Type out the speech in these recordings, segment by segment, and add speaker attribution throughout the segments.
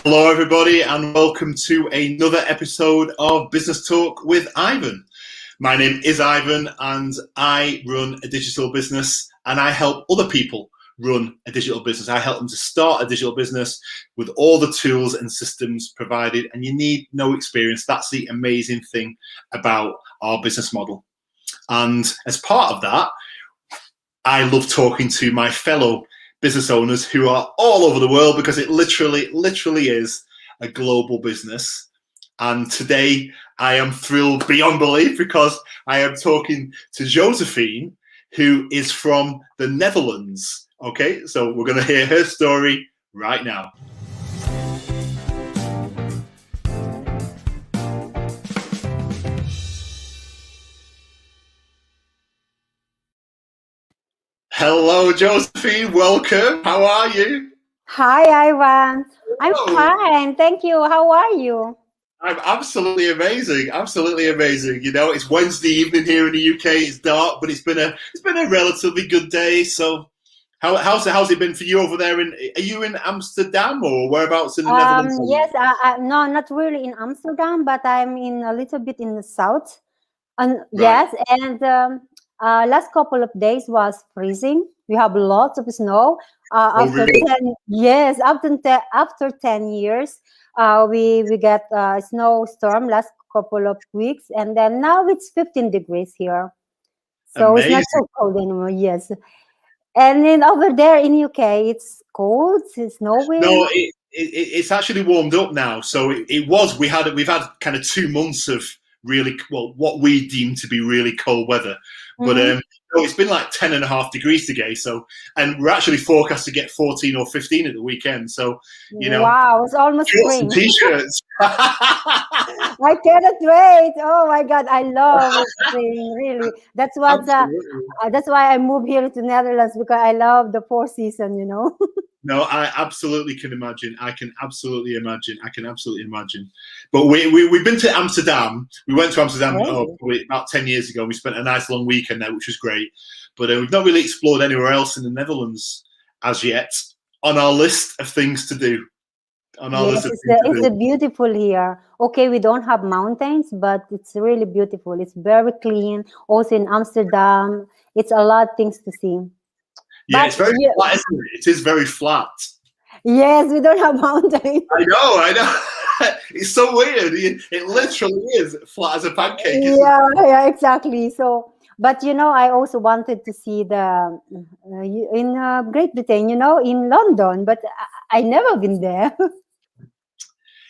Speaker 1: Hello, everybody, and welcome to another episode of Business Talk with Ivan. My name is Ivan, and I run a digital business, and I help other people run a digital business. I help them to start a digital business with all the tools and systems provided, and you need no experience. That's the amazing thing about our business model. And as part of that, I love talking to my fellow business owners who are all over the world, because it literally is a global business. And today I am thrilled beyond belief because I am talking to Josephine, who is from the Netherlands. Okay, so we're going to hear her story right now. Hello, Josephine. Welcome. How are you?
Speaker 2: Hi, Ivan. I'm fine. Thank you. How are you?
Speaker 1: I'm absolutely amazing. Absolutely amazing. You know, it's Wednesday evening here in the UK. It's dark, but it's been a relatively good day. So, how's it been for you over there? Are you in Amsterdam or whereabouts in the Netherlands?
Speaker 2: Yes, no, not really in Amsterdam, but I'm in a little bit in the south.
Speaker 1: Right.
Speaker 2: Yes, and last couple of days was freezing. We have lots of snow. After
Speaker 1: Really?
Speaker 2: 10, yes, after 10 years, we get a snowstorm last couple of weeks, and then now it's 15 degrees here, so
Speaker 1: Amazing.
Speaker 2: it's not so cold anymore. Yes. And then over there in UK, it's cold, it's snowing.
Speaker 1: No, it's actually warmed up now. So we've had kind of 2 months of really, well, what we deem to be really cold weather. But no, it's been like 10.5 degrees today. So, and we're actually forecast to get 14 or 15 at the weekend. So, you know,
Speaker 2: wow, it's almost
Speaker 1: shorts
Speaker 2: spring.
Speaker 1: and t-shirts.
Speaker 2: I cannot wait. Oh my God, I love spring. Really, that's what. That's why I moved here to Netherlands, because I love the four season. You know.
Speaker 1: No, I absolutely can imagine. I can absolutely imagine. But we've been to Amsterdam. We went to Amsterdam probably about 10 years ago. We spent a nice long weekend there, which was great. But we've not really explored anywhere else in the Netherlands as yet on our list of things to do.
Speaker 2: Yes, it's beautiful here. Okay, we don't have mountains, but it's really beautiful. It's very clean. Also in Amsterdam, it's a lot of things to see.
Speaker 1: Yeah, it's very flat, isn't it? It is very flat.
Speaker 2: Yes, we don't have mountains.
Speaker 1: I know. It's so weird. It literally is flat as a pancake.
Speaker 2: Yeah, exactly. So, but you know, I also wanted to see the in Great Britain, you know, in London, but I never been there.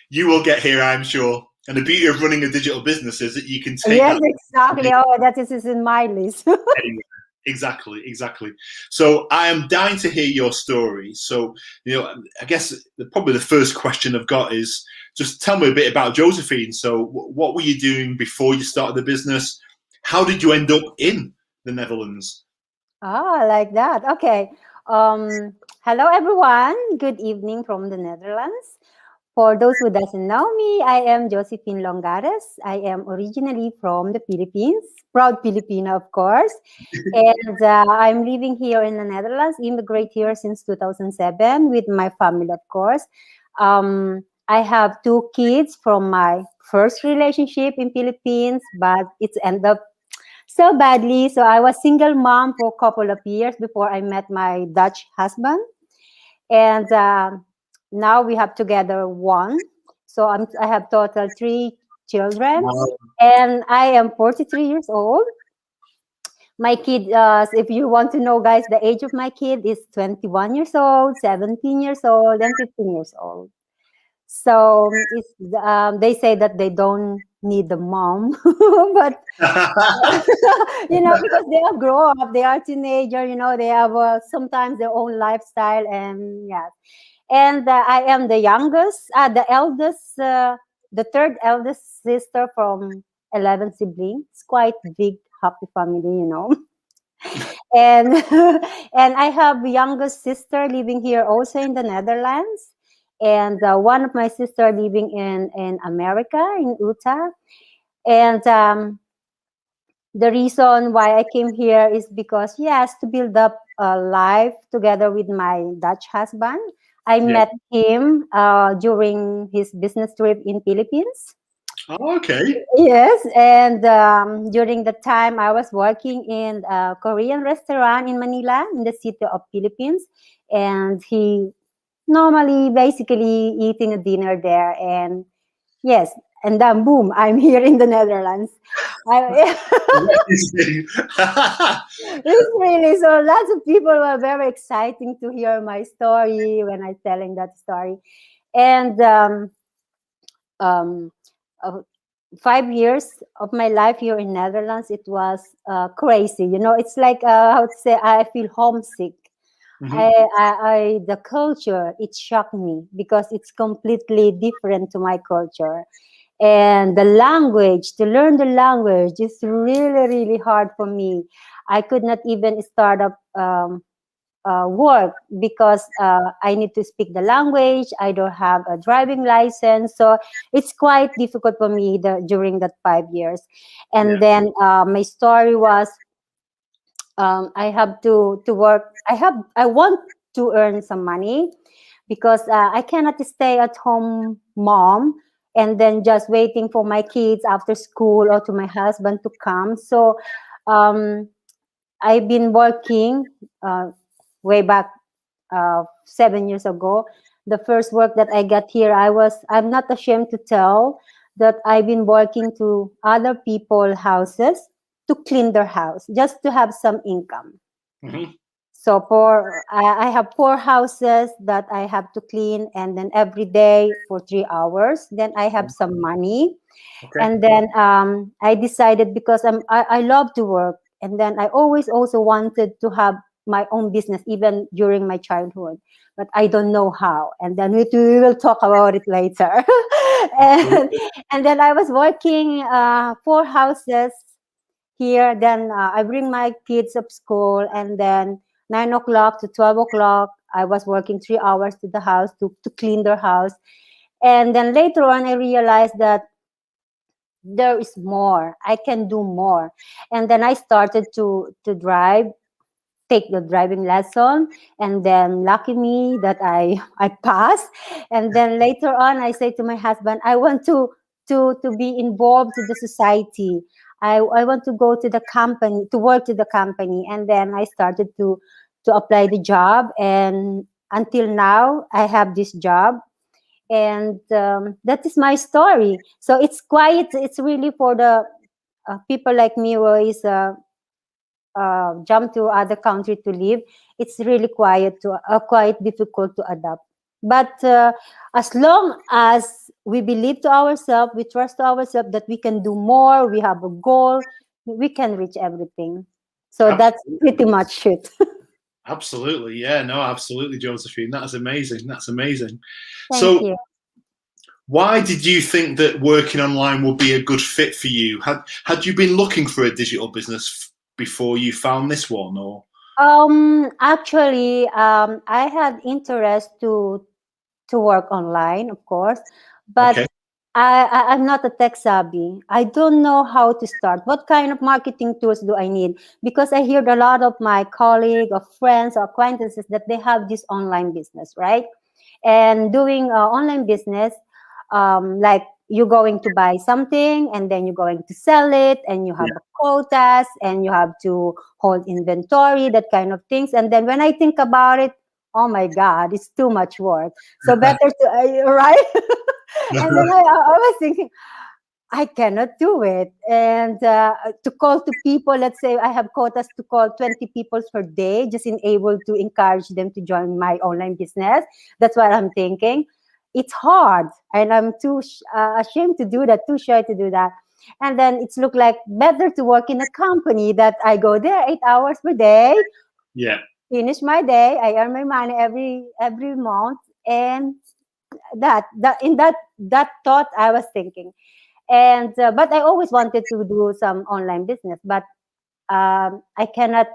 Speaker 1: You will get here, I'm sure. And the beauty of running a digital business is that you can take
Speaker 2: yes, exactly. Oh, that is in my list.
Speaker 1: anywhere. Exactly. So I am dying to hear your story. So, you know, I guess probably the first question I've got is just tell me a bit about Josephine. So what were you doing before you started the business? How did you end up in the Netherlands?
Speaker 2: Ah, like that. Okay. Hello, everyone. Good evening from the Netherlands. For those who doesn't know me, I am Josephine Longares. I am originally from the Philippines, proud Filipina, of course. And I'm living here in the Netherlands, immigrate here since 2007 with my family, of course. I have 2 kids from my first relationship in Philippines, but it's ended up so badly. So I was single mom for a couple of years before I met my Dutch husband. And now we have together 1. So I have total 3 children.
Speaker 1: Wow.
Speaker 2: And I am 43 years old. My kid, if you want to know, guys, the age of my kid is 21 years old, 17 years old, and 15 years old. So they say that they don't need the mom, but you know, because they have grown up, they are teenager, you know, they have sometimes their own lifestyle, and yeah. And I am the youngest, the eldest, the third eldest sister from 11 siblings. It's quite big, happy family, you know. And and I have a youngest sister living here also in the Netherlands, and one of my sister living in America, in Utah. And the reason why I came here is because, yes, to build up a life together with my Dutch husband. I
Speaker 1: Yeah.
Speaker 2: met him during his business trip in Philippines.
Speaker 1: Oh, okay.
Speaker 2: Yes, and during the time I was working in a Korean restaurant in Manila, in the city of Philippines, and he normally basically eating a dinner there, and yes, and then boom, I'm here in the Netherlands. I,
Speaker 1: Amazing.
Speaker 2: it's really so. Lots of people were very exciting to hear my story when I telling that story, and um, uh, 5 years of my life here in Netherlands, it was crazy. You know, it's like how to say, I feel homesick.
Speaker 1: Mhm.
Speaker 2: The culture, it shocked me because it's completely different to my culture. And the language, to learn the language is really, really hard for me. I could not even start up work because I need to speak the language. I don't have a driving license, so it's quite difficult for me during that 5 years.
Speaker 1: Yeah.
Speaker 2: And then my story was I have to work. I want to earn some money because I cannot stay at home mom and then just waiting for my kids after school or to my husband to come. So um, I've been working way back 7 years ago. The first work that I got here, I'm not ashamed to tell that I've been working to other people houses to clean their house just to have some income.
Speaker 1: Mhm.
Speaker 2: So I have 4 houses that I have to clean, and then every day for 3 hours. Then I have some money,
Speaker 1: Okay.
Speaker 2: and then I decided because I love to work, and then I always also wanted to have my own business even during my childhood, but I don't know how. And then we will talk about it later. and, and then I was working 4 houses here. Then I bring my kids up school, and then 9 o'clock to 12 o'clock, I was working 3 hours to the house to clean their house. And then later on, I realized that there is more. I can do more. And then I started to drive, take the driving lesson, and then lucky me that I passed. And then later on, I say to my husband, I want to be involved to the society. I want to go to the company to work to the company. And then I started to apply the job, and until now I have this job. And that is my story. So it's really for the people like me who is jump to other country to live. It's really quite difficult to adapt. But as long as we believe to ourselves, we trust to ourselves that we can do more, we have a goal, we can reach everything. So that's pretty
Speaker 1: Absolutely.
Speaker 2: much it.
Speaker 1: Absolutely. Yeah. No. Absolutely, Josephine. That's amazing. That's amazing.
Speaker 2: Thank
Speaker 1: So,
Speaker 2: you.
Speaker 1: why did you think that working online would be a good fit for you? Had you been looking for a digital business before you found this one, or
Speaker 2: Actually, I had interest to work online, of course, but
Speaker 1: okay?
Speaker 2: I'm not a tech savvy. I don't know how to start. What kind of marketing tools do I need? Because I heard a lot of my colleagues, or friends, or acquaintances that they have this online business, right? And doing online business, like you're going to buy something and then you're going to sell it, and you have
Speaker 1: Yeah.
Speaker 2: a quotas and you have to hold inventory, that kind of things. And then when I think about it, oh my God, it's too much work. So better to, right? And then I was thinking, I cannot do it. And to call to people, let's say I have quotas to call 20 people per day, just in able to encourage them to join my online business. That's what I'm thinking. It's hard, and I'm too ashamed to do that, too shy to do that. And then it's look like better to work in a company that I go there 8 hours per day,
Speaker 1: Yeah.
Speaker 2: finish my day, I earn my money every month, and that in that thought I was thinking. And but I always wanted to do some online business, but I cannot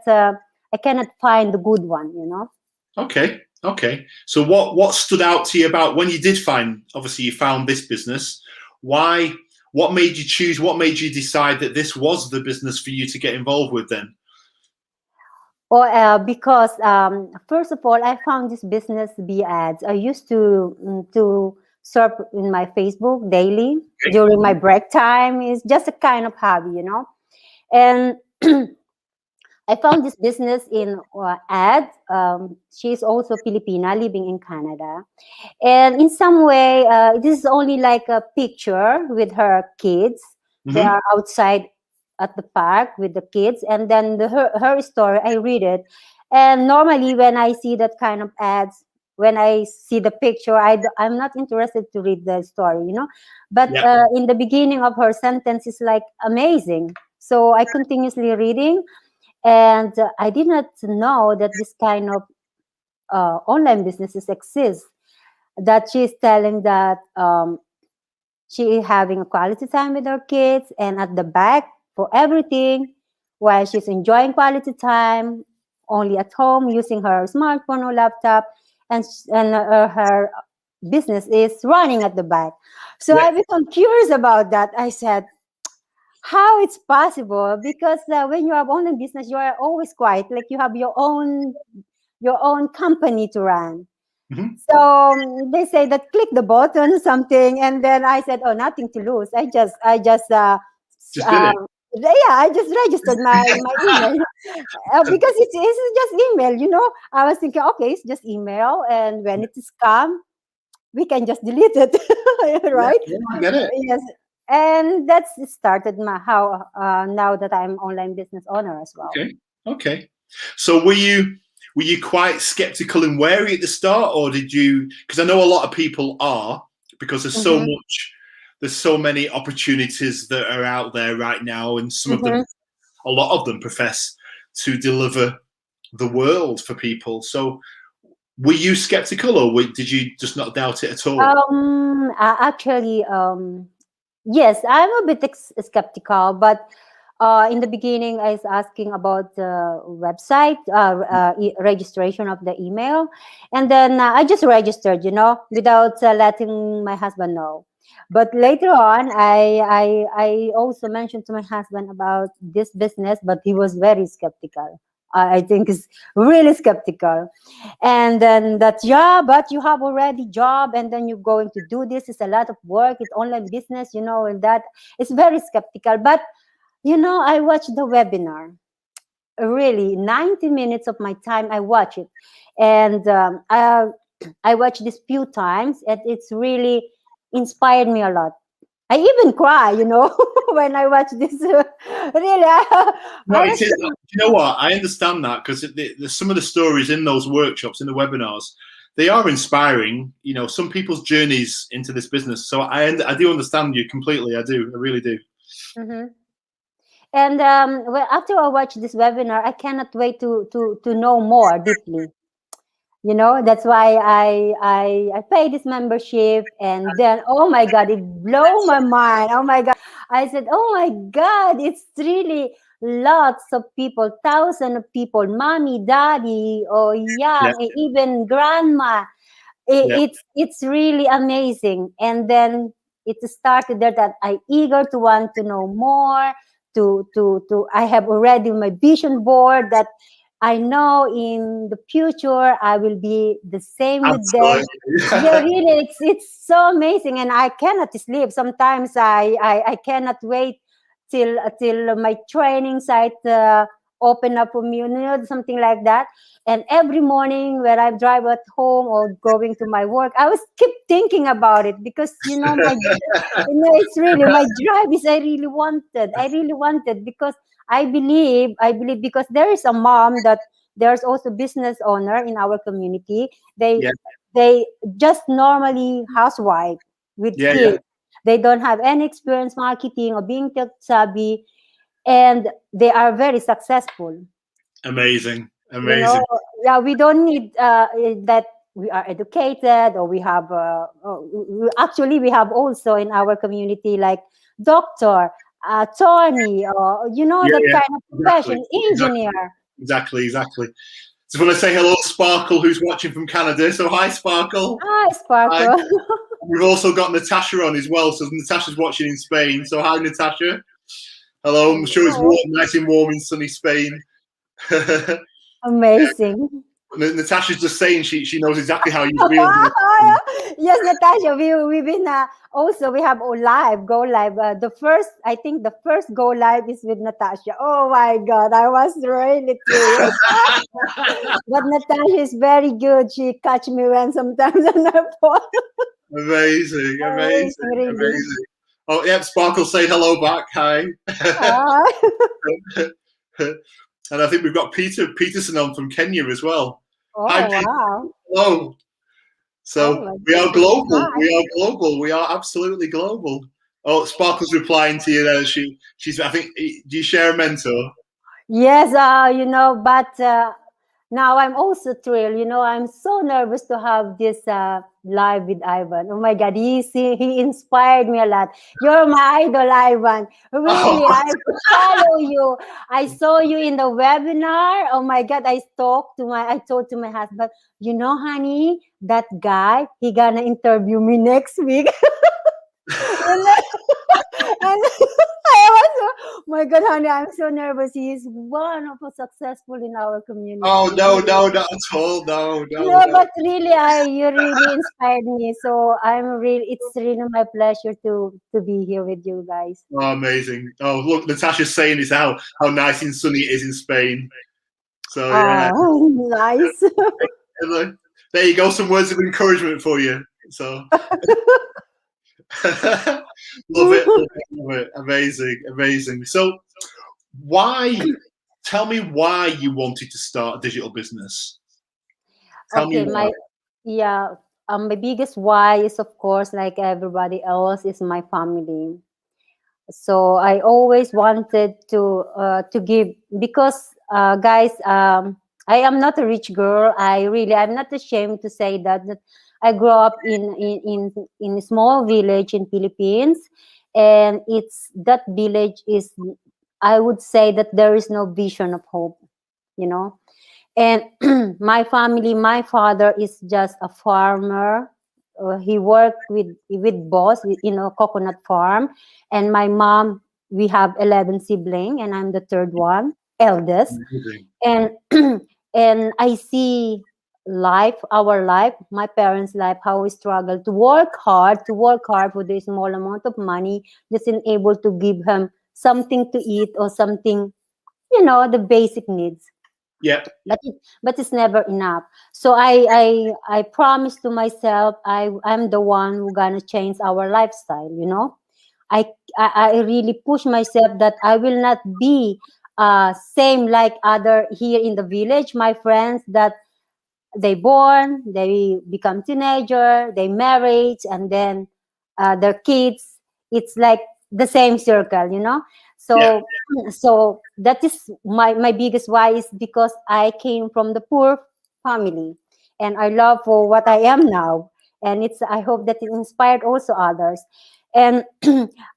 Speaker 2: find the good one, you know.
Speaker 1: Okay. Okay. So, what stood out to you about when you did find? Obviously, you found this business. Why? What made you choose? What made you decide that this was the business for you to get involved with? Then.
Speaker 2: Or because first of all, I found this business bee ads. I used to surf in my Facebook daily
Speaker 1: Okay.
Speaker 2: during my break time. It's just a kind of hobby, you know. And I found this business in ad. She's also Filipina, living in Canada, and in some way, this is only like a picture with her kids. They
Speaker 1: Hmm.
Speaker 2: are outside at the park with the kids, and then her story. I read it, and normally when I see that kind of ads, when I see the picture, I'm not interested to read the story, you know. But
Speaker 1: Yeah.
Speaker 2: in the beginning of her sentence is like amazing, so I continuously reading, and I did not know that this kind of online businesses exist, that she's telling that she is having a quality time with her kids, and at the back for everything while she's enjoying quality time only at home using her smartphone or laptop, and her business is running at the back. So
Speaker 1: Yeah.
Speaker 2: I become curious about that. I said, how it's possible, because when you have online business you are always quiet, like you have your own company to run.
Speaker 1: Hmm.
Speaker 2: So they say that click the button or something, and then I said, "Oh, nothing to lose.
Speaker 1: Just did it.
Speaker 2: Um, yeah, I just registered my email because it's just email. You know, I was thinking, okay, it's just email, and when it is scam, we can just delete it,
Speaker 1: Yeah.
Speaker 2: right?
Speaker 1: Yeah. I get it.
Speaker 2: Yes, and that's started my how now that I'm online business owner as well.
Speaker 1: Okay. Okay. So were you quite skeptical and wary at the start, or did you? Because I know a lot of people are, because
Speaker 2: Mm-hmm,
Speaker 1: there's so many opportunities that are out there right now, and
Speaker 2: mm-hmm.
Speaker 1: a lot of them profess to deliver the world for people. So were you skeptical, or did you just not doubt it at all?
Speaker 2: Actually, yes, I'm a bit skeptical, but in the beginning, I was asking about the website registration of the email, and then I just registered, you know, without letting my husband know. But later on, I also mentioned to my husband about this business, but he was very skeptical. I think is really skeptical, and then that, yeah, but you have already job, and then you're going to do this, is a lot of work, it's online business, you know, and that is very skeptical. But you know, I watched the webinar, really 90 minutes of my time I watch it, and I watched this few times, and it's really inspired me a lot. I even cry, you know, when I watch this. Really,
Speaker 1: No,
Speaker 2: I
Speaker 1: it
Speaker 2: was.
Speaker 1: is. You know what? I understand that because some of the stories in those workshops, in the webinars, they are inspiring. You know, some people's journeys into this business. So I do understand you completely. I do. I really do.
Speaker 2: Mhm. And well, after I watch this webinar, I cannot wait to know more deeply. You know, that's why I pay this membership, and then oh my God, it blow my mind. Oh my God, I said, oh my God, it's really lots of people, thousands of people, mommy, daddy, or
Speaker 1: Yeah.
Speaker 2: young, even grandma.
Speaker 1: Yeah.
Speaker 2: It's really amazing. And then it started there that I eager to want to know more, to I have already my vision board that I know in the future I will be the same with them. Yeah,
Speaker 1: Absolutely.
Speaker 2: really, it's so amazing, and I cannot sleep. Sometimes I cannot wait till my training site open up for me, you know, something like that. And every morning when I drive at home or going to my work, I was keep thinking about it, because you know it's really my drive is I really wanted, because I believe because there is a mom that there's also business owner in our community. they
Speaker 1: Yeah.
Speaker 2: they just normally housewife with
Speaker 1: Yeah. Yeah.
Speaker 2: kids. They don't have any experience marketing or being tech savvy, and they are very successful,
Speaker 1: Amazing.
Speaker 2: you know.
Speaker 1: Amazing.
Speaker 2: Yeah, we don't need that we are educated, or we have actually we have also in our community like doctor, attorney, or you know,
Speaker 1: Yeah.
Speaker 2: that
Speaker 1: Yeah.
Speaker 2: kind of
Speaker 1: Exactly.
Speaker 2: profession,
Speaker 1: Exactly.
Speaker 2: engineer.
Speaker 1: Exactly. Exactly. So when I say hello, Sparkle, who's watching from Canada. So hi, Sparkle.
Speaker 2: Hi,
Speaker 1: Hi.
Speaker 2: Sparkle.
Speaker 1: We've also got Natasha on as well. So Natasha's watching in Spain. So hi, Natasha. Hello. I'm sure it's
Speaker 2: Hello.
Speaker 1: warm, nice and warm in sunny Spain.
Speaker 2: Amazing.
Speaker 1: Natasha's just saying she knows exactly how you feel.
Speaker 2: Yes, Natasha, we've been also we have go live. The first, I think the first go live is with Natasha. Oh my God, I was really thrilled. But Natasha is very good. She catch me when sometimes on her phone.
Speaker 1: Amazing,
Speaker 2: Amazing,
Speaker 1: amazing,
Speaker 2: really.
Speaker 1: amazing. Oh, yep, Sparkle say hello back. Hi.
Speaker 2: Ah.
Speaker 1: And I think we've got Peterson on from Kenya as well. Hi,
Speaker 2: Oh
Speaker 1: Peter.
Speaker 2: wow.
Speaker 1: Hello.
Speaker 2: Oh
Speaker 1: So
Speaker 2: my
Speaker 1: we are
Speaker 2: goodness.
Speaker 1: global.
Speaker 2: Hi.
Speaker 1: We are global. We are absolutely global. Oh, Sparkle's replying to you there. She's. I think. Do you share a mentor?
Speaker 2: Yes, but now I'm also thrilled. I'm so nervous to have this live with Ivan. Oh my God, he inspired me a lot. You're my idol, Ivan.
Speaker 1: Oh,
Speaker 2: Really, I follow you. I saw you in the webinar. Oh my God, I told to my husband, honey, that guy, he gonna interview me next week. and then, and I was, my God, honey, I'm so nervous. He is one of the successful in our
Speaker 1: oh
Speaker 2: community.
Speaker 1: no,
Speaker 2: Really.
Speaker 1: no, not at all. No, no,
Speaker 2: No,
Speaker 1: no.
Speaker 2: but really, you really inspired me. So it's really my pleasure to be here with you guys.
Speaker 1: Oh, amazing. Oh, look, Natasha's saying it's how nice and sunny it is in Spain. So yeah,
Speaker 2: Oh, nice.
Speaker 1: there you go. Some words of encouragement for you. So love it, love it, love it. Amazing, amazing. So why? Tell me why you wanted to start a digital business. Tell me
Speaker 2: Okay,
Speaker 1: why.
Speaker 2: yeah, my biggest why is, of course, like everybody else, is my family. So I always wanted to give, because guys, I am not a rich girl. I'm not ashamed to say that I grew up in a small village in Philippines, and it's that village is, I would say that there is no vision of hope, you know and my family, my father is just a farmer. He worked with boss, coconut farm. And my mom, we have 11 sibling, and I'm the third one, eldest.
Speaker 1: Amazing.
Speaker 2: And and I see our life, my parents' life, how we struggle to work hard for the small amount of money, just in able to give him something to eat, or something, the basic needs.
Speaker 1: Yeah.
Speaker 2: But it's never enough. So I promised to myself, I'm the one who gonna change our lifestyle. I really push myself that I will not be same like other here in the village, my friends, that they become teenager, they married, and then their kids, it's like the same circle.
Speaker 1: Yeah.
Speaker 2: So that is my biggest why, is because I came from the poor family, and I love for what I am now. And I hope that it inspired also others. And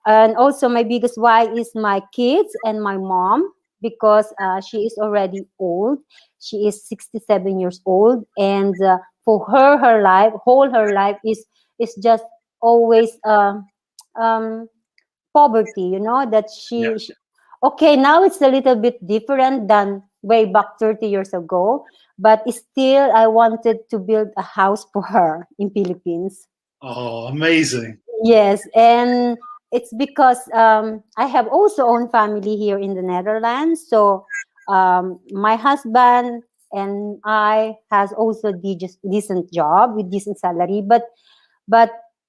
Speaker 2: and also my biggest why is my kids and my mom, because she is already old. She is 67 years old, and for her life is just always um, poverty. That
Speaker 1: Yeah.
Speaker 2: okay, now it's a little bit different than way back 30 years ago, but still I wanted to build a house for her in Philippines.
Speaker 1: Oh, amazing.
Speaker 2: Yes, and it's because I have also own family here in the Netherlands. So my husband and I has also decent job with decent salary, but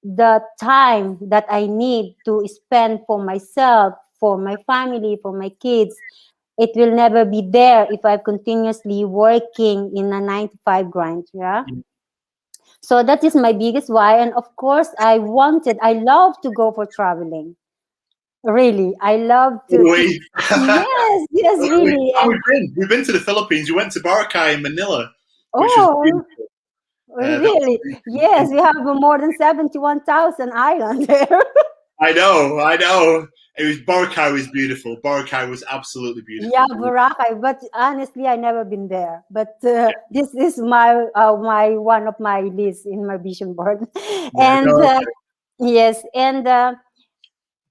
Speaker 2: the time that I need to spend for myself, for my family, for my kids, it will never be there if I'm continuously working in a 9 to 5 grind. Yeah. So that is my biggest why. And of course, I love to go for traveling. Really, I love to
Speaker 1: We,
Speaker 2: yes, yes, really.
Speaker 1: oh,
Speaker 2: And
Speaker 1: we've been to the Philippines. We went to Boracay in Manila, which was
Speaker 2: oh,
Speaker 1: beautiful. That was
Speaker 2: really? Yes, we have more than 71,000 islands there.
Speaker 1: I know, I know. It was Boracay was beautiful. Boracay was absolutely
Speaker 2: Yeah,
Speaker 1: beautiful.
Speaker 2: Boracay. But honestly, I never been there. But this is my one of my lists in my vision board.
Speaker 1: Yeah,
Speaker 2: And
Speaker 1: no,
Speaker 2: yes, and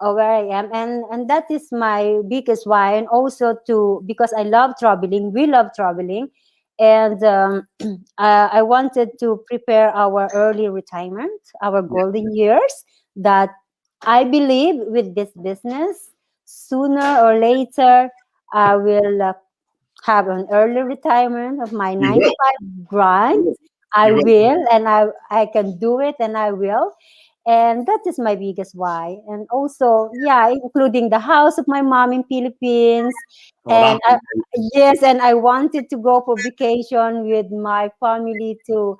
Speaker 2: where I am, and that is my biggest why. And also to because I love traveling, we love traveling, And I wanted to prepare our early retirement, our
Speaker 1: Yeah.
Speaker 2: golden years. That I believe with this business, sooner or later, I will have an early retirement of my
Speaker 1: You
Speaker 2: nine to
Speaker 1: will.
Speaker 2: five grind.
Speaker 1: You will.
Speaker 2: I
Speaker 1: You will.
Speaker 2: will, and I can do it, and I will. And that is my biggest why. And also, yeah, including the house of my mom in Philippines.
Speaker 1: Oh,
Speaker 2: And
Speaker 1: that's amazing.
Speaker 2: yes, and I wanted to go for vacation with my family to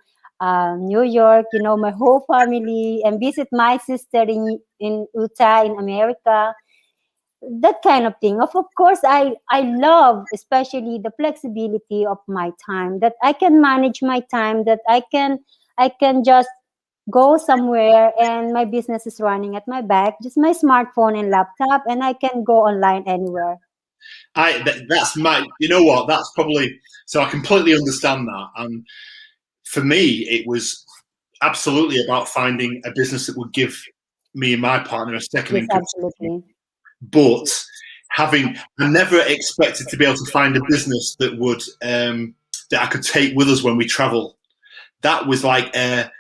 Speaker 2: New York. You know, my whole family, and visit my sister in Utah in America, that kind of thing. Of course, I love especially the flexibility of my time, that I can manage my time, that I can just go somewhere and my business is running at my back, just my smartphone and laptop, and I can go online anywhere.
Speaker 1: That's my. You know what? That's probably. So I completely understand that. And for me, it was absolutely about finding a business that would give me and my partner a second
Speaker 2: Yes,
Speaker 1: income stream.
Speaker 2: absolutely.
Speaker 1: But I never expected to be able to find a business that would that I could take with us when we travel. That was like an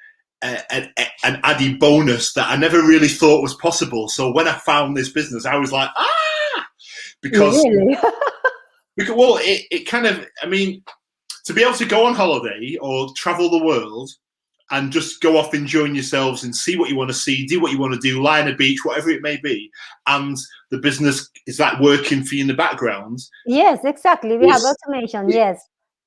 Speaker 1: added bonus that I never really thought was possible. So when I found this business, I was like, because
Speaker 2: Really?
Speaker 1: well, it kind of, I mean, to be able to go on holiday or travel the world and just go off enjoying yourselves and see what you want to see, do what you want to do, lie on a beach, whatever it may be, and the business is that working for you in the background.
Speaker 2: Yes, exactly. We have
Speaker 1: It's,
Speaker 2: automation. Yes.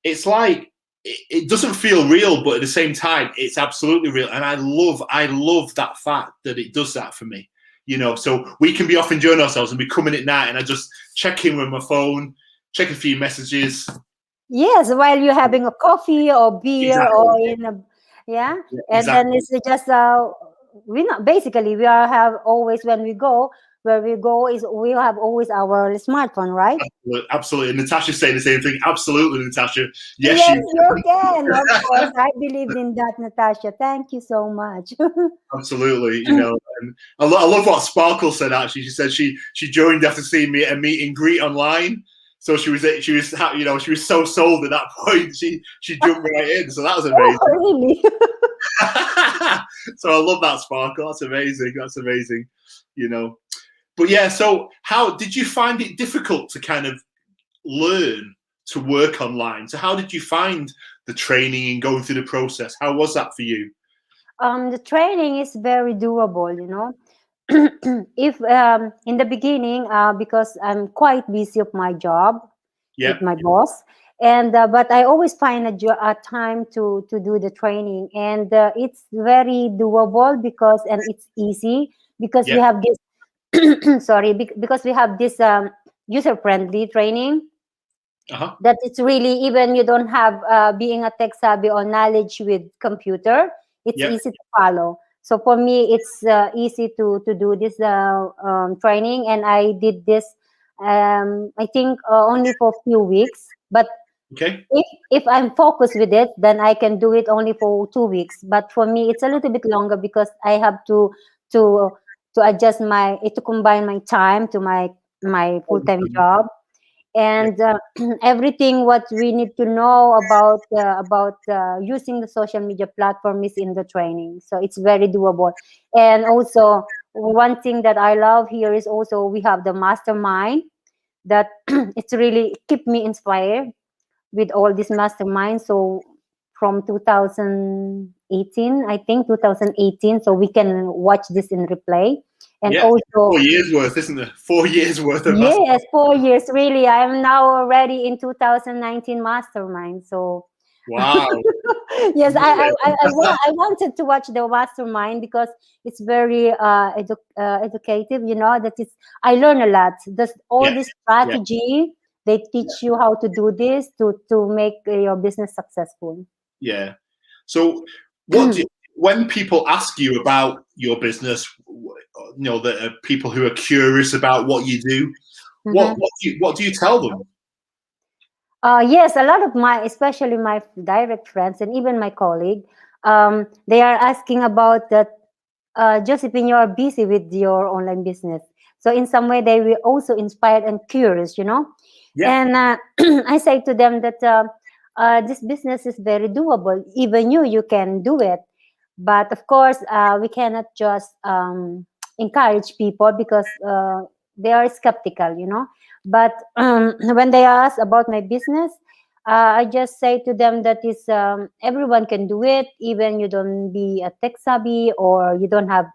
Speaker 1: it's like it doesn't feel real, but at the same time, it's absolutely real, and I love that fact that it does that for me. You know, so we can be off enjoying ourselves and be coming at night, and I just check in with my phone, check a few messages.
Speaker 2: Yes, while you're having a coffee or beer or
Speaker 1: Exactly.
Speaker 2: in a, yeah,
Speaker 1: Yeah,
Speaker 2: and then
Speaker 1: exactly.
Speaker 2: it's just we not basically we are have always when we go where we go is we have always our smartphone, right?
Speaker 1: Absolutely. And Natasha's saying the same thing. Absolutely, Natasha. Yes,
Speaker 2: Yes,
Speaker 1: you
Speaker 2: you can. Of course, I believed in that, Natasha. Thank you so much.
Speaker 1: absolutely. You know, and I love what Sparkle said. Actually, she said she joined after seeing me at a meet and greet online. So she was you know, she was so sold at that point. She jumped right in. So that was
Speaker 2: Oh,
Speaker 1: amazing.
Speaker 2: really?
Speaker 1: So I love that, Sparkle. That's amazing. That's amazing. You know, but yeah. So how did you find it difficult to kind of learn to work online? So how did you find the training and going through the process? How was that for you?
Speaker 2: The training is very doable, you know. If in the beginning, because I'm quite busy of my job with
Speaker 1: Yeah.
Speaker 2: my boss, and but I always find a time to do the training, and it's very doable because and it's easy because we
Speaker 1: Yeah.
Speaker 2: have this sorry because we have this user friendly training,
Speaker 1: Uh-huh.
Speaker 2: that it's really, even you don't have being a tech savvy or knowledge with computer, it's
Speaker 1: Yep.
Speaker 2: easy to follow. So for me it's easy to do this training, and I did this I think only for a few weeks, but
Speaker 1: Okay.
Speaker 2: if I'm focused with it, then I can do it only for 2 weeks. But for me, it's a little bit longer because I have to to adjust to combine my time to my full time job,
Speaker 1: Yeah.
Speaker 2: and everything what we need to know about using the social media platform is in the training, so it's very doable. And also one thing that I love here is also we have the mastermind that it's really keep me inspired with all this mastermind. So from 2018, I think 2018, so we can watch this in replay. And
Speaker 1: Yeah.
Speaker 2: also
Speaker 1: 4 years worth, isn't there? 4 years worth of master.
Speaker 2: yes, 4 years. Really, I'm now already in 2019 mastermind. So
Speaker 1: Wow.
Speaker 2: yes, I wanted to watch the mastermind because it's very educative. You know that it's I learn a lot. This all
Speaker 1: Yeah.
Speaker 2: this
Speaker 1: Yeah.
Speaker 2: strategy they teach you how to do this to make your business successful.
Speaker 1: Yeah. So what do when people ask you about your business, you know, that are people who are curious about what you do,
Speaker 2: Mhm.
Speaker 1: what do you tell them?
Speaker 2: Yes, a lot of especially my direct friends and even my colleague, they are asking about that. Josephine, you are busy with your online business, so in some way they were also inspired and curious, you know.
Speaker 1: Yeah.
Speaker 2: And I say to them that this business is very doable. Even you can do it. But of course, we cannot just encourage people because they are skeptical, But when they ask about my business, I just say to them that is everyone can do it, even you don't be a tech savvy or you don't have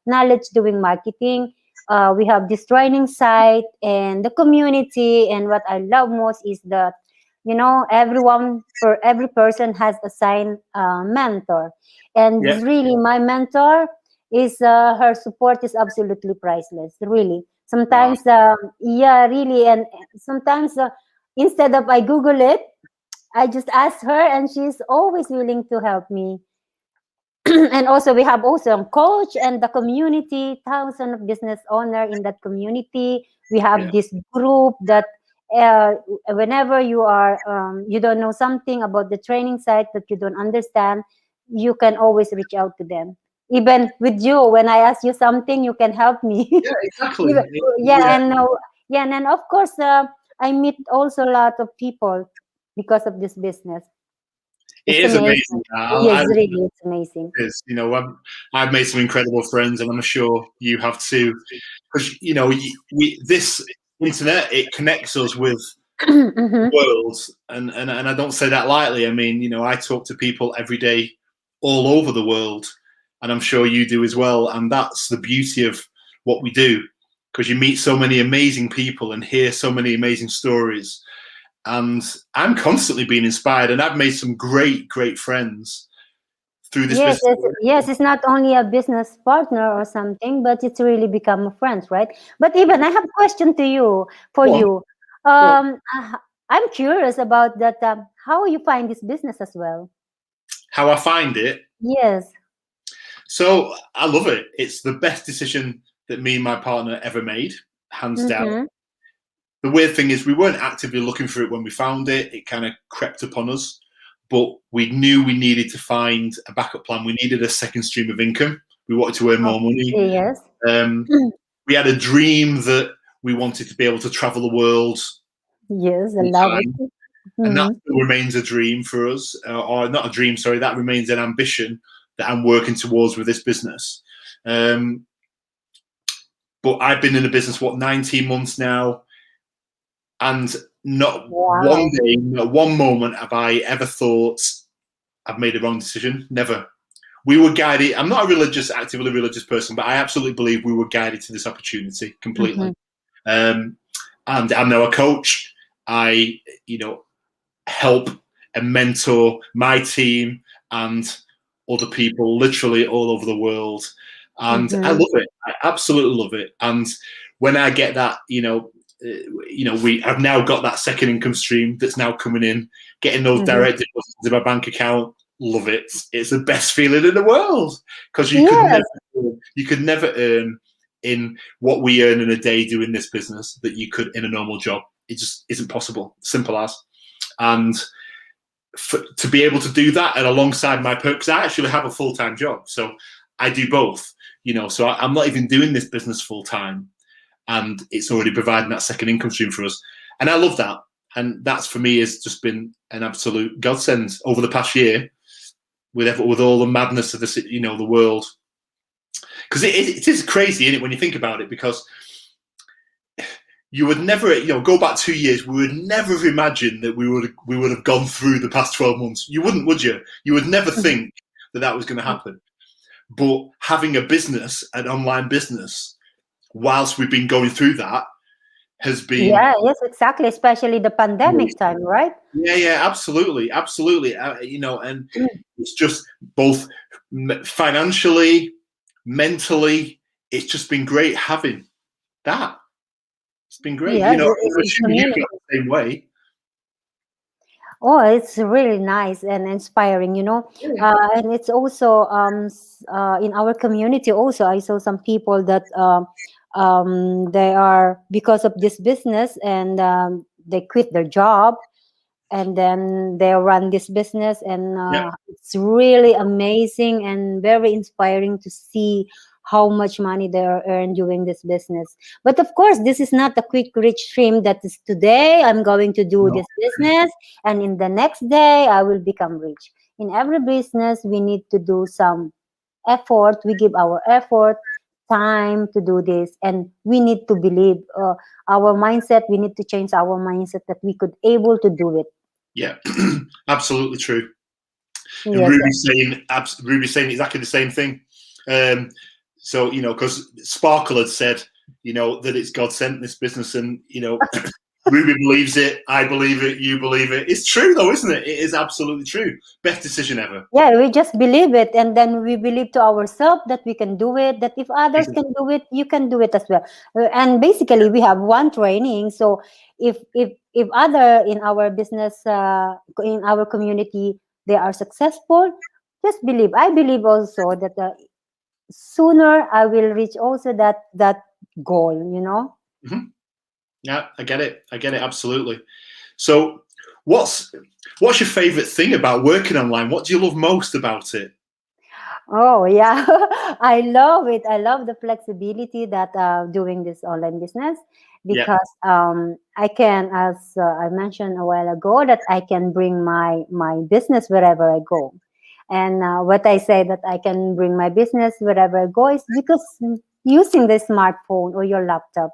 Speaker 2: knowledge doing marketing. We have this training site and the community, and what I love most is that everyone, for every person has assigned a mentor, and
Speaker 1: Yeah.
Speaker 2: really my mentor is her support is absolutely priceless, really.
Speaker 1: Wow.
Speaker 2: Sometimes yeah, really. And sometimes instead of I google it, I just ask her, and she's always willing to help me. And also we have also a coach and the community, thousands of business owner in that community. We
Speaker 1: Yeah.
Speaker 2: have this group that uh, whenever you are you don't know something about the training site that you don't understand, you can always reach out to them. Even with you, when I ask you something, you can help me.
Speaker 1: Yeah. Exactly.
Speaker 2: Even- yeah,
Speaker 1: Yeah.
Speaker 2: and yeah, and then of course I meet also a lot of people because of this business.
Speaker 1: It
Speaker 2: It's
Speaker 1: is amazing.
Speaker 2: amazing. Yes,
Speaker 1: I
Speaker 2: really, it's amazing.
Speaker 1: is. I've made some incredible friends, and I'm sure you have too. Because we this internet, it connects us with
Speaker 2: Mhm.
Speaker 1: world, and I don't say that lightly. I mean, I talk to people every day all over the world, and I'm sure you do as well. And that's the beauty of what we do, because you meet so many amazing people and hear so many amazing stories. And I'm constantly being inspired, and I've made some great friends through this
Speaker 2: Yes,
Speaker 1: business.
Speaker 2: yes, it's not only a business partner or something, but it's really become a friend, right? But even I have a question to you, for
Speaker 1: Go on,
Speaker 2: you.
Speaker 1: go on.
Speaker 2: I'm curious about that. How you find this business as well?
Speaker 1: How I find it.
Speaker 2: Yes.
Speaker 1: So I love it. It's the best decision that me and my partner ever made, hands down.
Speaker 2: Mm-hmm.
Speaker 1: The weird thing is we weren't actively looking for it when we found it. It kind of crept upon us, but we knew we needed to find a backup plan. We needed a second stream of income. We wanted to earn more money.
Speaker 2: Okay, yes.
Speaker 1: We had a dream that we wanted to be able to travel the world
Speaker 2: Yes, I
Speaker 1: full
Speaker 2: love it.
Speaker 1: time, and that
Speaker 2: Mm-hmm.
Speaker 1: still remains a dream for us, or not a dream. Sorry, that remains an ambition that I'm working towards with this business. Um, but I've been in the business 19 months now, and not one
Speaker 2: Wow.
Speaker 1: day, not one moment have I ever thought I've made the wrong decision. Never. We were guided. I'm not actively religious person, but I absolutely believe we were guided to this opportunity
Speaker 2: Mm-hmm.
Speaker 1: completely. Um, and I'm now a coach. I, help and mentor my team and other people literally all over the world. And I
Speaker 2: Mm-hmm.
Speaker 1: love it. I absolutely love it. And when I get that, I've now got that second income stream that's now coming in, getting those
Speaker 2: Mm-hmm.
Speaker 1: direct deposits into my bank account. Love it. It's the best feeling in the world, because
Speaker 2: Yes.
Speaker 1: you could never earn in what we earn in a day doing this business that you could in a normal job. It just isn't possible. Simple as. And to be able to do that and alongside my because I actually have a full-time job, so I do both. So I'm not even doing this business full time, and it's already providing that second income stream for us, and I love that. And that's for me has just been an absolute godsend over the past year, with all the madness of the world, because it is crazy, isn't it, when you think about it? Because you would never, go back 2 years. We would never have imagined that we would have gone through the past 12 months. You wouldn't, would you? You would never think that was going to happen. But having a business, an online business, whilst we've been going through that, has been
Speaker 2: Yeah, yes, exactly. Especially the pandemic
Speaker 1: amazing.
Speaker 2: time, right?
Speaker 1: Yeah, absolutely. And it's just both financially, mentally, it's just been great having that. It's been great.
Speaker 2: Yeah,
Speaker 1: I'm
Speaker 2: it's
Speaker 1: assuming you
Speaker 2: community.
Speaker 1: feel the same way.
Speaker 2: Oh, it's really nice and inspiring,
Speaker 1: Yeah.
Speaker 2: and it's also in our community. Also, I saw some people that they are because of this business, and they quit their job, and then they run this business, and
Speaker 1: Yeah.
Speaker 2: it's really amazing and very inspiring to see how much money they are earned doing this business. But of course, this is not a quick rich stream that is today I'm going to do
Speaker 1: No.
Speaker 2: this business and in the next day I will become rich. In every business, we need to do some effort. We give our effort, time to do this, and we need to believe our mindset. We need to change our mindset that we could able to do it.
Speaker 1: Yeah, absolutely true. And
Speaker 2: Yes.
Speaker 1: Ruby's saying exactly the same thing. So because Sparkle had said, that it's God sent this business, and Ruby believes it. I believe it. You believe it. It's true, though, isn't it? It is absolutely true. Best decision ever.
Speaker 2: Yeah, we just believe it, and then we believe to ourselves that we can do it. That if others can do it, you can do it as well. And basically, we have one training. So if other in our business, in our community, they are successful, just believe. I believe also that sooner I will reach also that goal.
Speaker 1: Mm-hmm. Yeah, I get it. Absolutely. So, what's your favorite thing about working online? What do you love most about it?
Speaker 2: Oh yeah, I love it. I love the flexibility that doing this online business
Speaker 1: Yeah.
Speaker 2: because I can, as I mentioned a while ago, that I can bring my business wherever I go. And what I say that I can bring my business wherever I go is because using the smartphone or your laptop.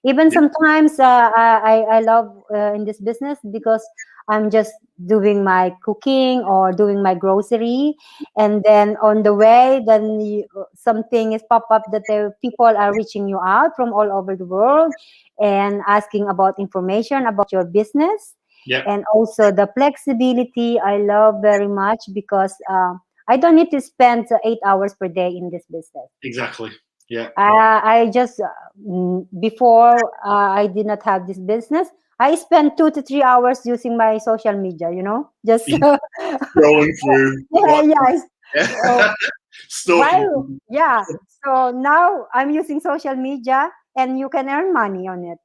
Speaker 2: Even sometimes I love in this business because I'm just doing my cooking or doing my grocery, and then on the way then something is pop up that the people are reaching you out from all over the world and asking about information about your business.
Speaker 1: Yeah.
Speaker 2: And also the flexibility I love very much because I don't need to spend 8 hours per day in this business.
Speaker 1: Exactly. Yeah.
Speaker 2: I just before I did not have this business. I spent 2 to 3 hours using my social media. Just
Speaker 1: Scrolling through.
Speaker 2: yeah,
Speaker 1: What?
Speaker 2: yeah. So,
Speaker 1: Yeah.
Speaker 2: why?
Speaker 1: Stalking.
Speaker 2: Yeah. So now I'm using social media, and you can earn money on it.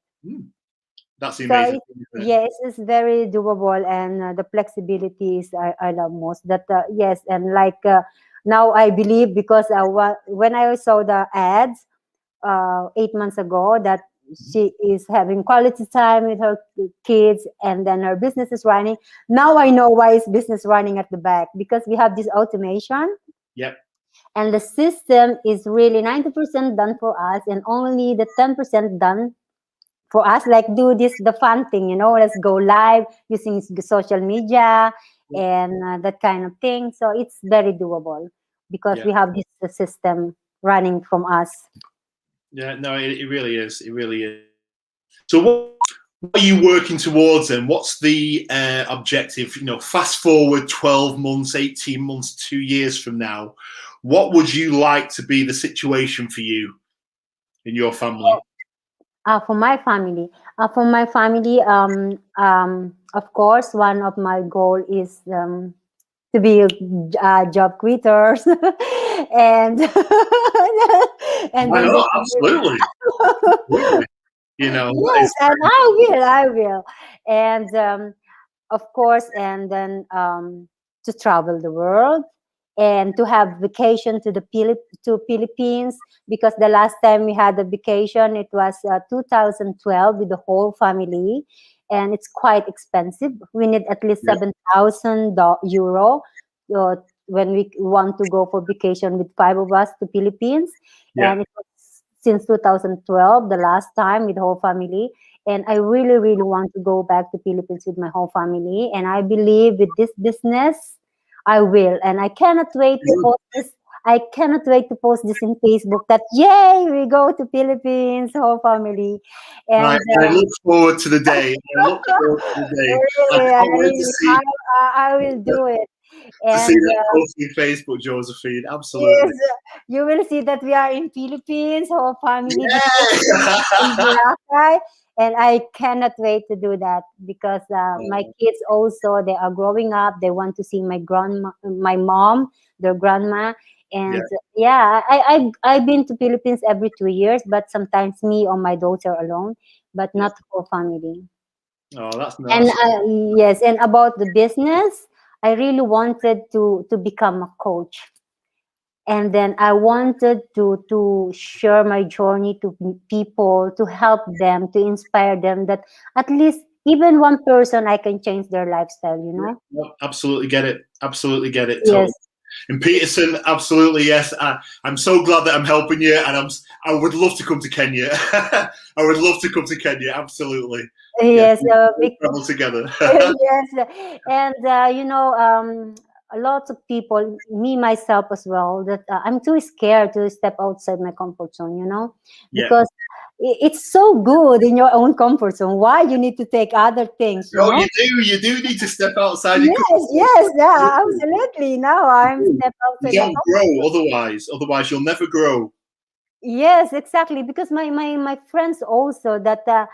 Speaker 1: That's the
Speaker 2: So
Speaker 1: amazing thing, isn't it?
Speaker 2: yes, it's very doable, and the flexibility is I love most. That yes, and like now I believe because when I saw the ads 8 months ago that she is having quality time with her kids and then her business is running. Now I know why is business running at the back because we have this automation.
Speaker 1: Yep.
Speaker 2: And the system is really 90% done for us and only the 10% done for us, like do this the fun thing, let's go live using social media and that kind of thing. So it's very doable because
Speaker 1: Yeah.
Speaker 2: we have this system running from us.
Speaker 1: Yeah. No, it really is. It really is. So what are you working towards then? What's the objective? Fast forward 12 months, 18 months, 2 years from now. What would you like to be the situation for you and your family?
Speaker 2: For my family, of course, one of my goal is to be job quitters, and and
Speaker 1: Why
Speaker 2: then
Speaker 1: not?
Speaker 2: just
Speaker 1: Absolutely. Absolutely. That
Speaker 2: yes,
Speaker 1: is
Speaker 2: and I will, and of course, and then to travel the world and to have vacation to the Philippines because the last time we had a vacation it was 2012 with the whole family, and it's quite expensive. We need at least
Speaker 1: yeah.
Speaker 2: €7,000 when we want to go for vacation with five of us to Philippines,
Speaker 1: Yeah.
Speaker 2: and it was since 2012 the last time with the whole family. And I really, really want to go back to Philippines with my whole family. And I believe with this business, I will. And I cannot wait to post this. I cannot wait to post this in Facebook that yay, we go to Philippines, whole family.
Speaker 1: Right.
Speaker 2: And
Speaker 1: I look forward to the day. I look forward to the day. I
Speaker 2: really,
Speaker 1: can't wait to see
Speaker 2: I will do it. And
Speaker 1: that post on Facebook, Josephine.
Speaker 2: yes,
Speaker 1: Absolutely.
Speaker 2: you will see that we are in Philippines, whole family vacation
Speaker 1: Yeah.
Speaker 2: in Boracay, and I cannot wait to do that because my kids also they are growing up. They want to see my grandma, my mom, their grandma,
Speaker 1: Yeah.
Speaker 2: and yeah, I've been to Philippines every 2 years, but sometimes me or my daughter alone, but
Speaker 1: Yeah.
Speaker 2: not whole family.
Speaker 1: Oh, that's
Speaker 2: And
Speaker 1: nice.
Speaker 2: yes, and about the business, I really wanted to become a coach and then I wanted to share my journey to people, to help them, to inspire them, that at least even one person I can change their lifestyle, you
Speaker 1: Yeah,
Speaker 2: know.
Speaker 1: no, absolutely get it. Absolutely get it.
Speaker 2: Yes.
Speaker 1: Totally. And Peterson, absolutely yes. I'm so glad that I'm helping you, and I would love to come to Kenya. I would love to come to Kenya. Absolutely. Yes,
Speaker 2: Yes,
Speaker 1: we'll travel together.
Speaker 2: yes, and a lot of people, me myself as well, that I'm too scared to step outside my comfort zone, you know,
Speaker 1: Yeah.
Speaker 2: because it's so good in your own comfort zone. Why you need to take other things, you
Speaker 1: Oh,
Speaker 2: know?
Speaker 1: you do need to step outside your
Speaker 2: Yes,
Speaker 1: comfort
Speaker 2: yes, yeah,
Speaker 1: zone.
Speaker 2: absolutely. Now I'm
Speaker 1: You
Speaker 2: step
Speaker 1: You
Speaker 2: outside my
Speaker 1: don't
Speaker 2: comfort
Speaker 1: grow
Speaker 2: zone.
Speaker 1: otherwise. Otherwise, you'll never grow.
Speaker 2: Yes, exactly. Because my friends also that oh,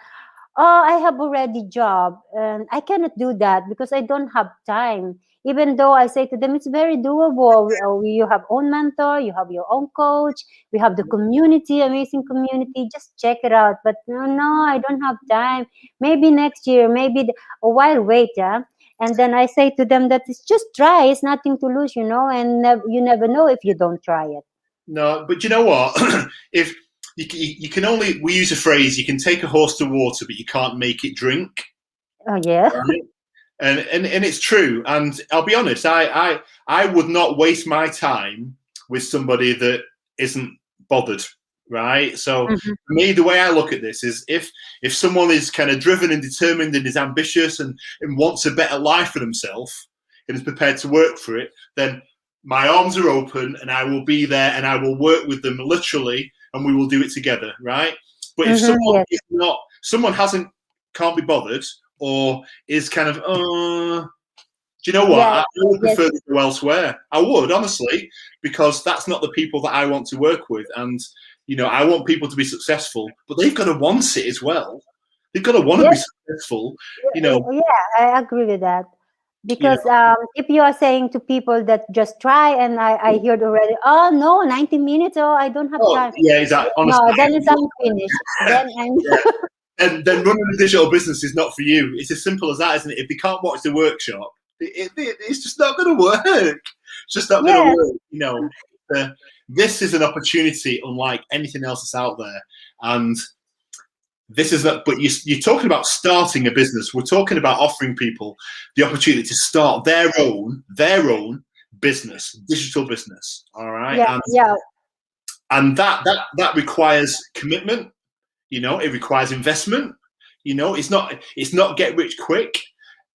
Speaker 2: I have already job and I cannot do that because I don't have time. Even though I say to them, it's very doable. You have own mentor, you have your own coach, we have the community, amazing community. Just check it out. But no, no, I don't have time. Maybe next year, maybe a while wait, yeah. And then I say to them that it's just try. It's nothing to lose, you know, and you never know if you don't try it.
Speaker 1: No, but you know what? If you can only, we use a phrase, you can take a horse to water, but you can't make it drink.
Speaker 2: Oh yeah.
Speaker 1: Right? And it's true. And I'll be honest, I would not waste my time with somebody that isn't bothered. Right. So
Speaker 2: Mhm.
Speaker 1: for me, the way I look at this is if someone is kind of driven and determined and is ambitious and wants a better life for themselves and is prepared to work for it, then my arms are open and I will be there and I will work with them literally and we will do it together. Right. But if
Speaker 2: Mhm.
Speaker 1: someone
Speaker 2: Yes.
Speaker 1: is not, someone hasn't, can't be bothered, or is kind of, do you know what?
Speaker 2: Yeah.
Speaker 1: I would
Speaker 2: Yes.
Speaker 1: prefer to go elsewhere. I would, honestly, because that's not the people that I want to work with. And, I want people to be successful, but they've got to want it as well. They've got to want to be
Speaker 2: Yes.
Speaker 1: successful, you know,
Speaker 2: Yeah, I agree with that.
Speaker 1: you know.
Speaker 2: Because if you are saying to people that just try, and I heard already, oh no, 90 minutes, oh, I don't have
Speaker 1: Oh,
Speaker 2: time.
Speaker 1: yeah, exactly.
Speaker 2: No,
Speaker 1: Honestly,
Speaker 2: then it's unfinished. Then I'm,
Speaker 1: yeah. And then running a digital business is not for you. It's as simple as that, isn't it? If they can't watch the workshop, it's just not going to work. It's just not going to
Speaker 2: yes,
Speaker 1: work. This is an opportunity unlike anything else that's out there, and this is that. But you're talking about starting a business. We're talking about offering people the opportunity to start their own business, digital business. All right,
Speaker 2: yeah, yeah,
Speaker 1: and that requires commitment. It requires investment. It's not get rich quick,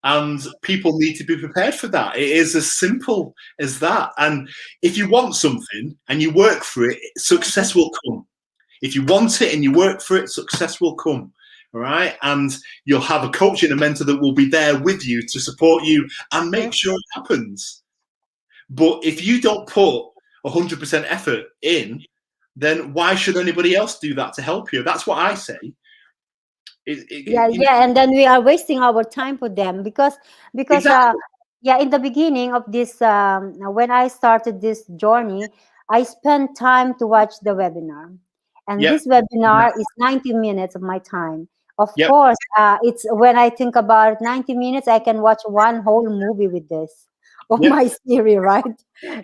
Speaker 1: and people need to be prepared for that. It is as simple as that. And if you want something and you work for it, success will come. If you want it and you work for it, success will come. All right, and you'll have a coach and a mentor that will be there with you to support you and make
Speaker 2: mhm,
Speaker 1: sure it happens. But if you don't put 100% effort in, then why should anybody else do that to help you? That's what I say.
Speaker 2: yeah,
Speaker 1: You know,
Speaker 2: yeah. And then we are wasting our time for them because
Speaker 1: exactly.
Speaker 2: yeah, in the beginning of this, when I started this journey, I spent time to watch the webinar, and
Speaker 1: Yep.
Speaker 2: this webinar is 90 minutes of my time. Of
Speaker 1: Yep.
Speaker 2: course, it's when I think about 90 minutes, I can watch one whole movie with this of
Speaker 1: Yep.
Speaker 2: my series, right?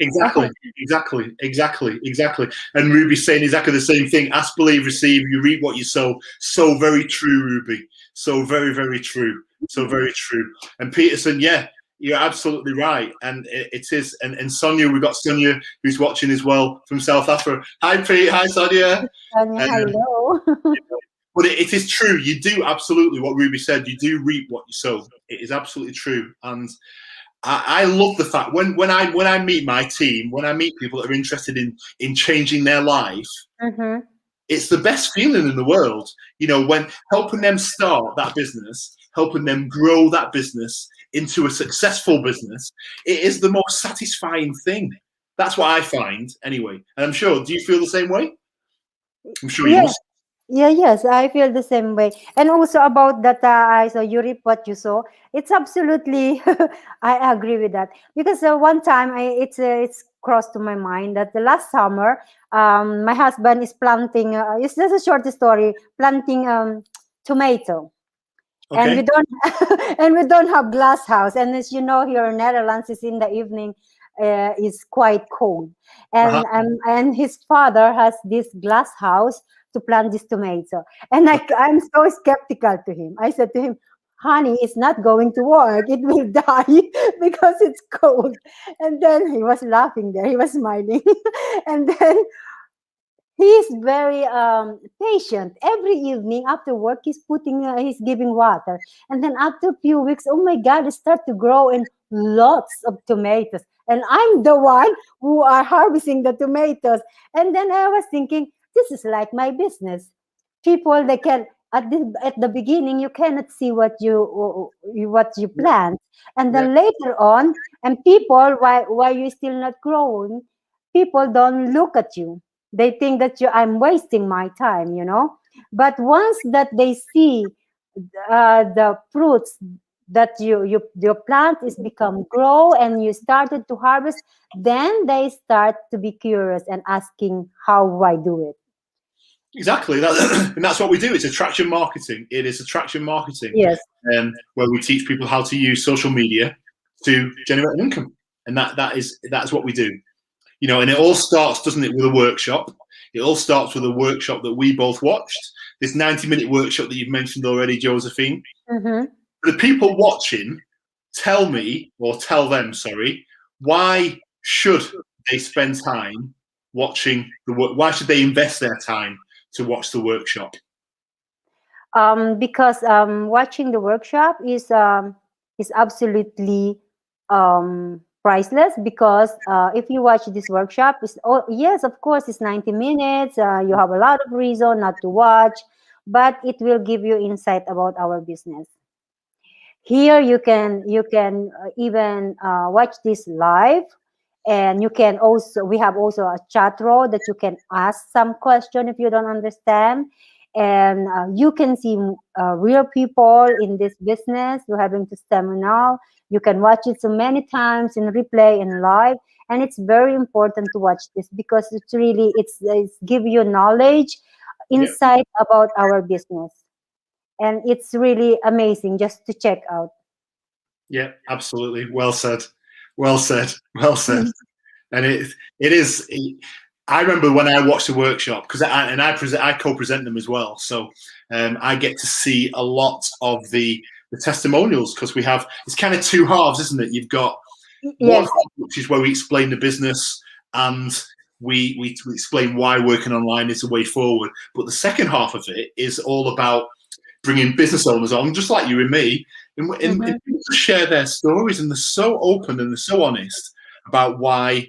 Speaker 1: Exactly. Exactly. Exactly. Exactly. And Ruby's saying exactly the same thing. Ask, believe, receive. You reap what you sow. So very true, Ruby. So very, very true. So very true. And Peterson, yeah, you're absolutely right. And it is. And Sonia, we've got Sonia who's watching as well from South Africa. Hi, Pete. Hi, Sonia.
Speaker 2: Tanya,
Speaker 1: Um,
Speaker 2: hello.
Speaker 1: but it is true. You do absolutely what Ruby said. You do reap what you sow. It is absolutely true. And I love the fact when I meet my team, when I meet people that are interested in changing their life,
Speaker 2: Mm-hmm.
Speaker 1: it's the best feeling in the world. When helping them start that business, helping them grow that business into a successful business, it is the most satisfying thing. That's what I find anyway. And I'm sure, do you feel the same way? I'm sure you
Speaker 2: Yeah,
Speaker 1: must.
Speaker 2: yeah, yes, I feel the same way. And also about that, I so you reap what you sow. It's absolutely, I agree with that because one time it's crossed to my mind that the last summer, my husband is planting. It's just a short story. Planting tomato, and we
Speaker 1: Okay.
Speaker 2: don't and we don't have glass house. And as you know, here in Netherlands, it's in the evening. is quite cold,
Speaker 1: Uh-huh.
Speaker 2: and his father has this glass house to plant this tomato. And I'm so skeptical to him. I said to him, honey, it's not going to work. It will die because it's cold. And then he was laughing there. He was smiling. And then he's very patient. Every evening after work, he's giving water. And then after a few weeks, oh my God, it start to grow in lots of tomatoes. And I'm the one who are harvesting the tomatoes. And then I was thinking, this is like my business. People, they can at the beginning you cannot see what you plant, and
Speaker 1: Yeah.
Speaker 2: then later on, and people, why you still not growing? People don't look at you. They think that I'm wasting my time, but once that they see the fruits that your plant is become grow and you started to harvest, then they start to be curious and asking how I do it.
Speaker 1: Exactly, and that's what we do. It's attraction marketing. It is attraction marketing,
Speaker 2: Yes.
Speaker 1: where we teach people how to use social media to generate an income, and that's what we do. And it all starts, doesn't it, with a workshop. It all starts with a workshop that we both watched. This 90-minute workshop that you've mentioned already, Josephine.
Speaker 2: Mm-hmm.
Speaker 1: The people watching, tell them, why should they spend time watching the work? Why should they invest their time to watch the workshop?
Speaker 2: Because watching the workshop is absolutely priceless. Because if you watch this workshop, yes, of course, it's 90 minutes. You have a lot of reason not to watch, but it will give you insight about our business. Here you can even watch this live, and we have also a chat row that you can ask some question if you don't understand, and you can see real people in this business who having to seminar. You can watch it so many times in replay and live, and it's very important to watch this because it's give you knowledge, insight about our business, and it's really amazing just to check out.
Speaker 1: Yeah, absolutely. Well said. Well said. Well said. And it is. I remember when I watched the workshop, because I co-present them as well, so I get to see a lot of the testimonials, because it's kind of two halves, isn't it? You've got one
Speaker 2: Yes.
Speaker 1: half, which is where we explain the business and we explain why working online is the way forward. But the second half of it is all about bringing business owners on, just like you and me, and people share their stories, and they're so open and they're so honest about why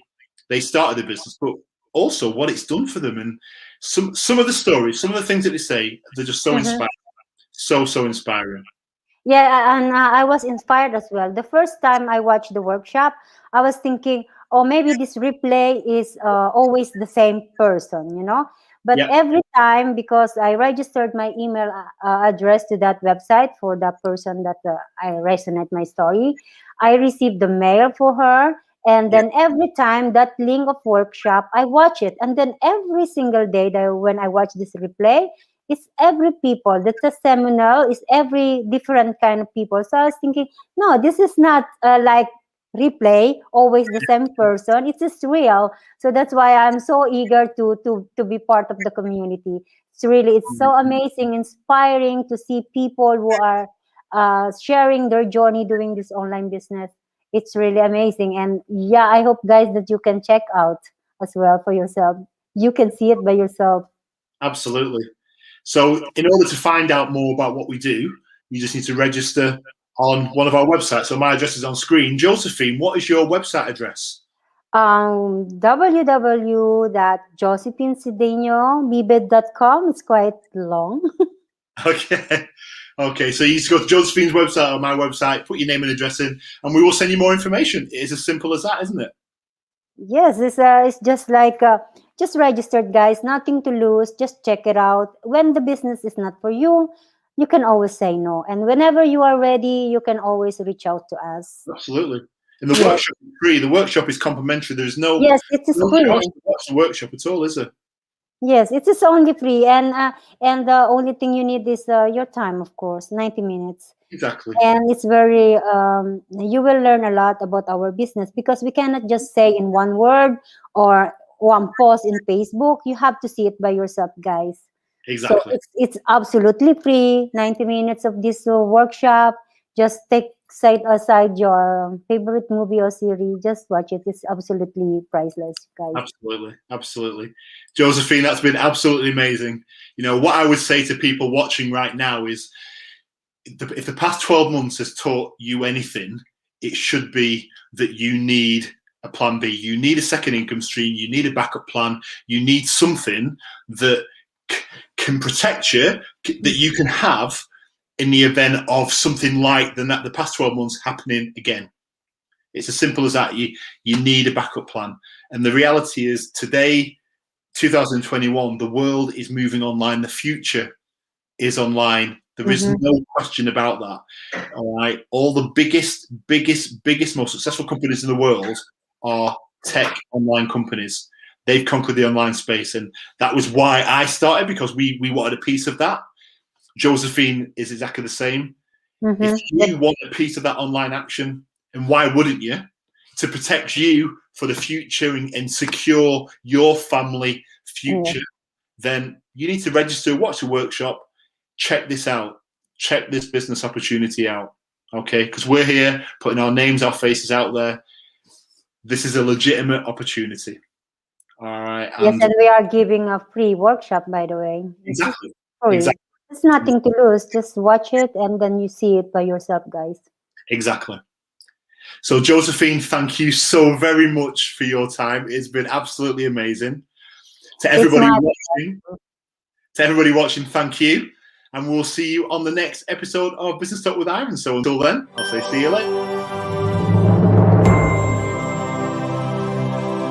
Speaker 1: they started the business, but also what it's done for them. And some of the stories, some of the things that they say, they're just so inspiring, so inspiring.
Speaker 2: Yeah, and I was inspired as well. The first time I watched the workshop, I was thinking, oh, maybe this replay is always the same person, But
Speaker 1: Yeah.
Speaker 2: every time, because I registered my email address to that website for that person that I resonate my story, I received the mail for her. And then every time that link of workshop, I watch it. And then every single day that when I watch this replay, it's every people. The testimonial is every different kind of people. So I was thinking, no, this is not like replay, always the same person. It's just real. So that's why I'm so eager to be part of the community. It's so amazing, inspiring to see people who are sharing their journey doing this online business. It's really amazing. And yeah, I hope guys that you can check out as well for yourself. You can see it by yourself.
Speaker 1: Absolutely. So in order to find out more about what we do, you just need to register on one of our websites. So my address is on screen. Josephine, what is your website address?
Speaker 2: www.josephineCedeno.com. It's quite long.
Speaker 1: Okay. Okay, so you just go to Josephine's website or my website, put your name and address in, and we will send you more information. It is as simple as that, isn't it?
Speaker 2: Yes, it's just like just registered, guys. Nothing to lose. Just check it out. When the business is not for you, you can always say no. And whenever you are ready, you can always reach out to us.
Speaker 1: Absolutely. And the
Speaker 2: Yes.
Speaker 1: workshop is free. The workshop is complimentary. There's no
Speaker 2: Yes, it is free.
Speaker 1: charge to watch the workshop at all, is there?
Speaker 2: Yes, it is only free, and the only thing you need is your time, of course, 90 minutes.
Speaker 1: Exactly.
Speaker 2: And it's very you will learn a lot about our business, because we cannot just say in one word or one post in Facebook. You have to see it by yourself, guys. So
Speaker 1: Exactly.
Speaker 2: it's absolutely free. 90 minutes of this workshop. Just take side aside your favorite movie or series. Just watch it. It's absolutely priceless, guys.
Speaker 1: Absolutely. Absolutely. Josephine, that's been absolutely amazing. You know, what I would say to people watching right now is, if the past 12 months has taught you anything, it should be that you need a plan B. You need a second income stream. You need a backup plan. You need something that can protect you, that you can have in the event of something like the past 12 months happening again. It's as simple as that. You need a backup plan. And the reality is, today, 2021, the world is moving online. The future is online. There is
Speaker 2: Mm-hmm.
Speaker 1: no question about that. All right. All the biggest, most successful companies in the world are tech online companies. They've conquered the online space. And that was why I started, because we wanted a piece of that. Josephine is exactly the same. If you want a piece of that online action, and why wouldn't you? To protect you for the future and secure your family future, then you need to register, watch the workshop, check this out, check this business opportunity out. Okay, because we're here putting our names, our faces out there. This is a legitimate opportunity. All right.
Speaker 2: Yes, and we are giving a free workshop, by the way. It's just
Speaker 1: Exactly.
Speaker 2: free.
Speaker 1: Exactly.
Speaker 2: It's nothing to lose. Just watch it and then you see it by yourself, guys.
Speaker 1: Exactly. So, Josephine, thank you so very much for your time. It's been absolutely amazing. To everybody watching, thank you. And we'll see you on the next episode of Business Talk with Ivan. So until then, I'll say see you later.